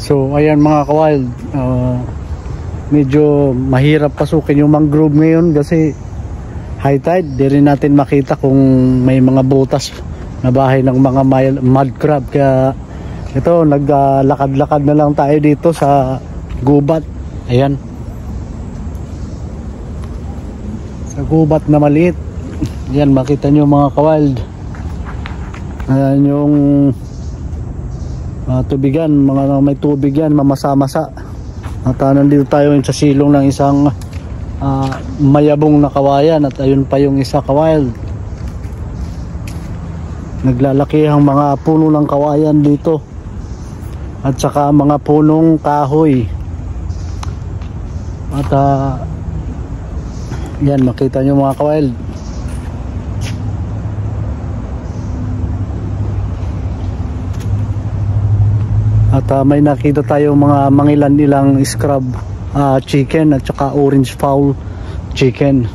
So ayan mga kawild, medyo mahirap pasukin yung mangrove ngayon kasi high tide. Di rin natin makita kung may mga butas na bahay ng mga mud crab, kaya ito naglakad-lakad na lang tayo dito sa gubat. Ayan, sa gubat na maliit. Ayan, makita nyo mga kawild, ayan yung tubigan, mga may tubig yan, mamasa-masa. At nandito tayo sa silong ng isang mayabong na kawayan, at ayun pa yung isa kawild. Naglalaki ang mga puno ng kawayan dito, at saka mga punong kahoy. At yan, makita nyo mga kawild, at may nakita tayong mga mangilan-ilang scrub chicken at saka orange fowl chicken.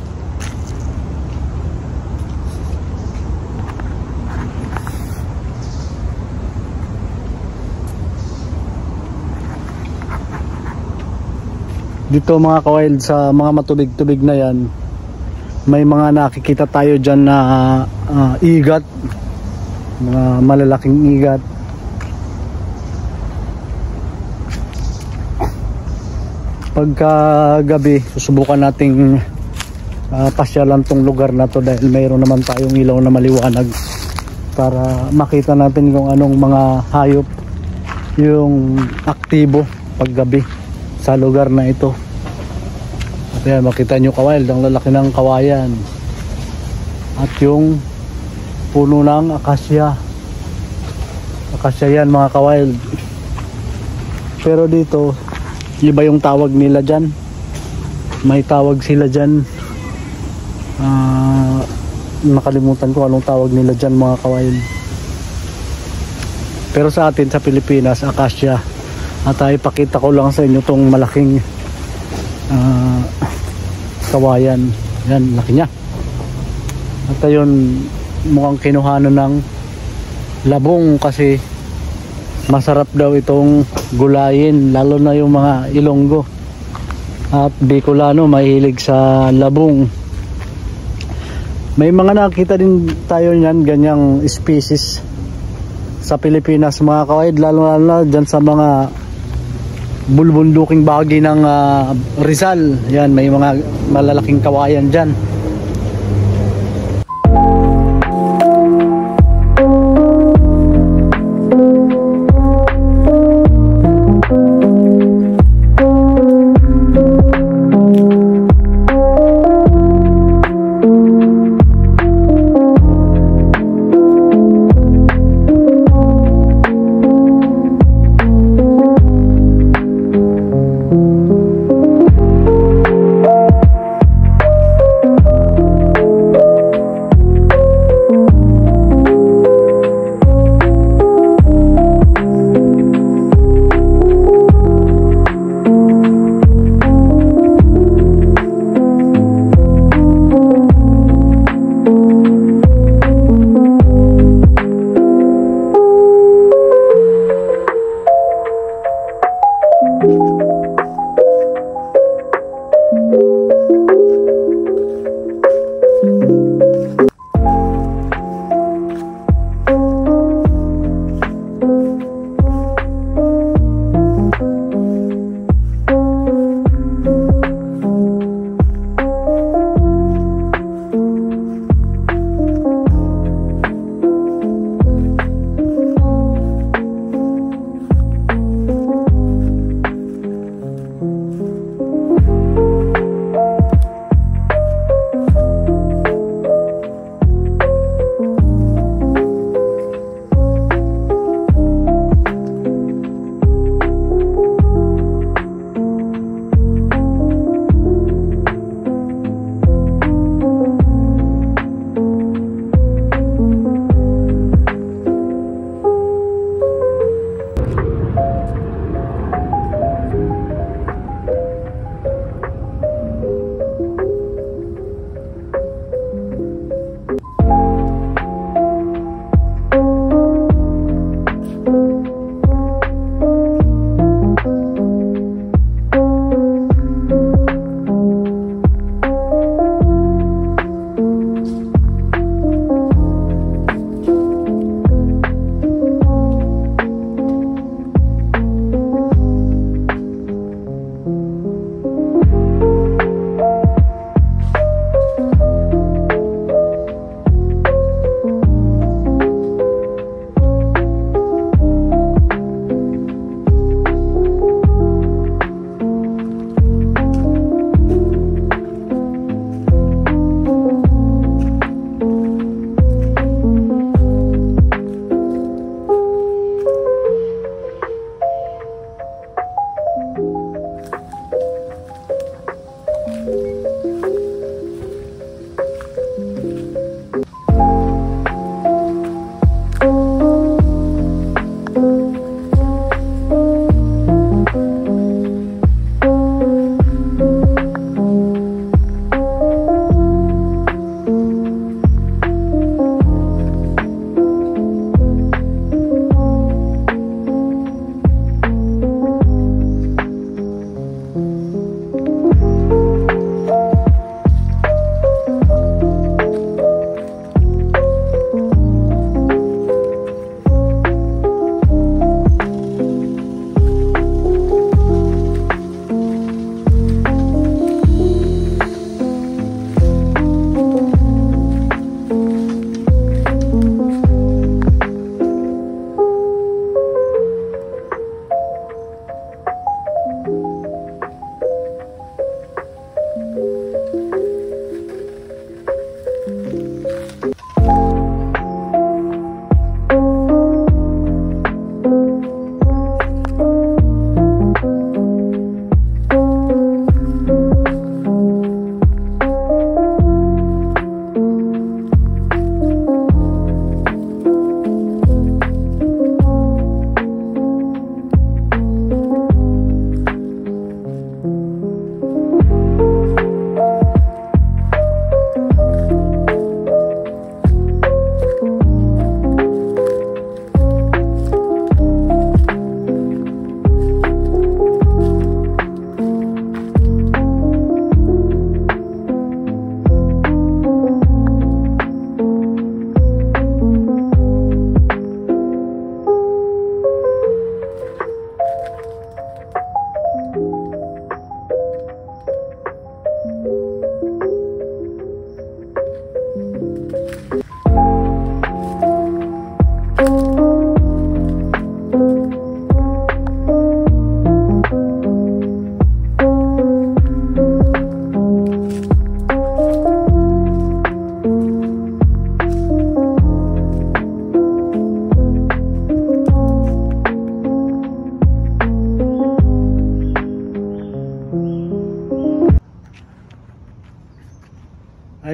Dito mga kawild, sa mga matubig-tubig na yan, may mga nakikita tayo dyan na igat, mga malalaking igat. Pagka gabi, susubukan nating pasyalan tong lugar na to, dahil mayroon naman tayong ilaw na maliwanag para makita natin kung anong mga hayop yung aktibo paggabi sa lugar na ito. At yan, makita nyo kawild, ang lalaki ng kawayan at yung puno ng akasya. Akasya yan mga kawild, pero dito iba yung tawag nila dyan. May tawag sila dyan, nakalimutan ko anong tawag nila dyan mga kawild. Pero sa atin sa Pilipinas, akasya. At ipakita ko lang sa inyo tong malaking kawayan. Yan, laki nya. At ayun, mukhang kinuhanan ng labong kasi masarap daw itong gulayin, lalo na yung mga Ilonggo at Bicolano mahilig sa labong. May mga nakita din tayo niyan, ganyang species sa Pilipinas mga kawild, lalo na dyan sa mga bulbunduking bahagi ng Rizal. Yan, may mga malalaking kawayan dyan.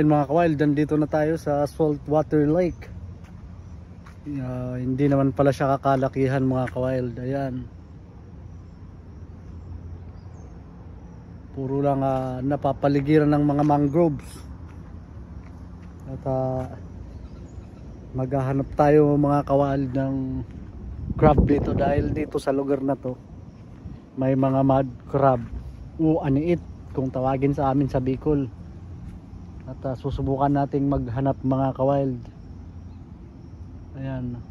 Ayun mga kawild, dito na tayo sa Saltwater Lake. Hindi naman pala siya kakalakihan mga kawild. Ayan, puro lang napapaligiran ng mga mangroves. At maghahanap tayo mga kawild ng crab dito, dahil dito sa lugar na to may mga mud crab o aniit kung tawagin sa amin sa Bicol. At susubukan nating maghanap mga kawild. Ayan.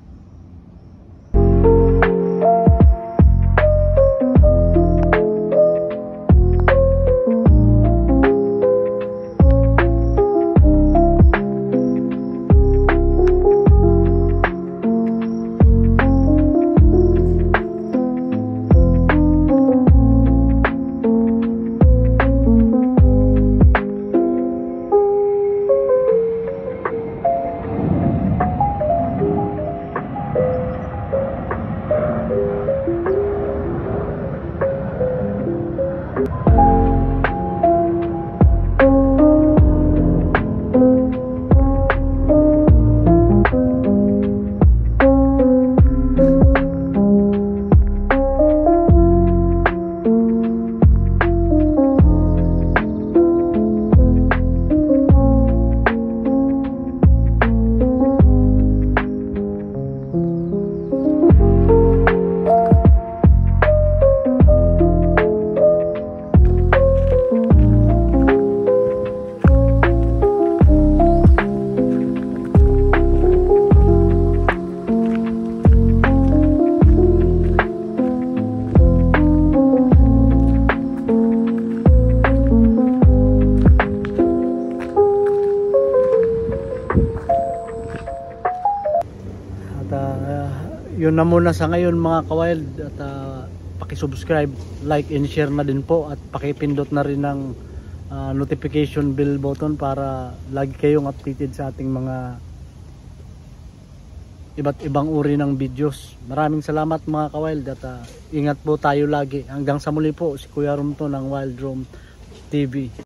Yun na muna sa ngayon mga kawild, at paki-subscribe, like and share na din po, at paki-pindot na rin ng notification bell button para lagi kayong updated sa ating mga iba't ibang uri ng videos. Maraming salamat mga kawild, at ingat po tayo lagi. Hanggang sa muli po, si Kuya Rom to ng Wild Rom TV.